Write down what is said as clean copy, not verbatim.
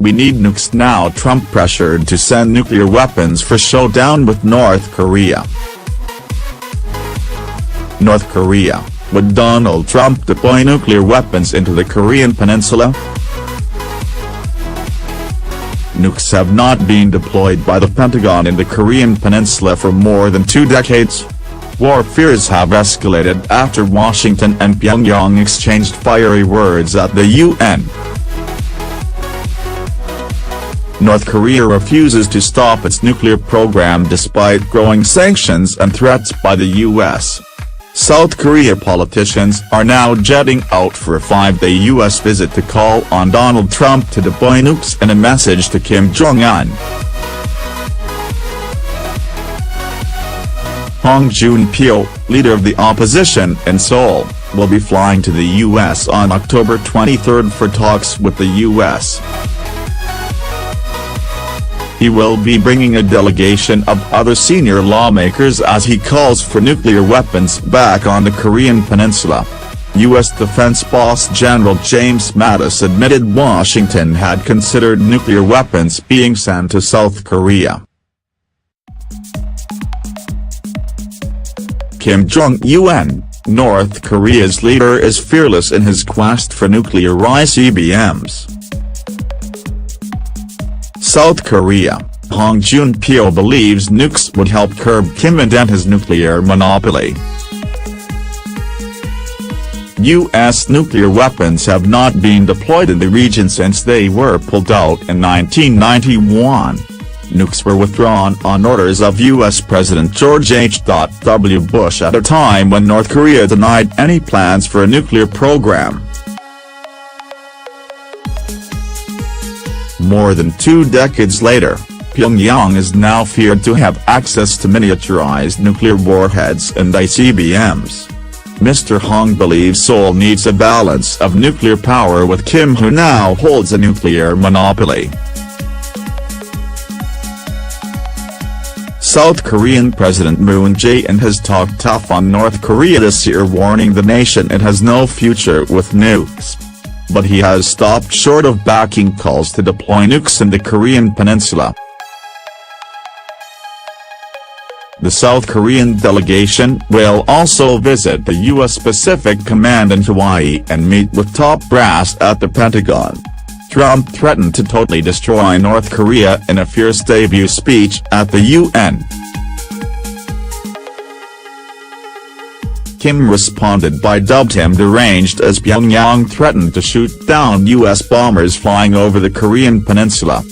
"We need nukes now." Trump pressured to send nuclear weapons for showdown with North Korea. North Korea: would Donald Trump deploy nuclear weapons into the Korean peninsula? Nukes have not been deployed by the Pentagon in the Korean peninsula for more than 2 decades. War fears have escalated after Washington and Pyongyang exchanged fiery words at the UN. North Korea refuses to stop its nuclear program despite growing sanctions and threats by the US. South Korea politicians are now jetting out for a 5-day US visit to call on Donald Trump to deploy nukes in a message to Kim Jong-un. Hong Joon-pyo, leader of the opposition in Seoul, will be flying to the US on October 23 for talks with the US. He will be bringing a delegation of other senior lawmakers as he calls for nuclear weapons back on the Korean peninsula. U.S. Defense Boss General James Mattis admitted Washington had considered nuclear weapons being sent to South Korea. Kim Jong-un, North Korea's leader, is fearless in his quest for nuclear ICBMs. South Korea: Hong Joon-pyo believes nukes would help curb Kim and end his nuclear monopoly. U.S. nuclear weapons have not been deployed in the region since they were pulled out in 1991. Nukes were withdrawn on orders of U.S. President George H.W. Bush at a time when North Korea denied any plans for a nuclear program. More than 2 decades later, Pyongyang is now feared to have access to miniaturized nuclear warheads and ICBMs. Mr. Hong believes Seoul needs a balance of nuclear power with Kim, who now holds a nuclear monopoly. South Korean President Moon Jae-in has talked tough on North Korea this year, warning the nation it has no future with nukes. But he has stopped short of backing calls to deploy nukes in the Korean peninsula. The South Korean delegation will also visit the U.S. Pacific Command in Hawaii and meet with top brass at the Pentagon. Trump threatened to totally destroy North Korea in a fierce debut speech at the UN. Kim responded by dubbed him deranged as Pyongyang threatened to shoot down U.S. bombers flying over the Korean peninsula.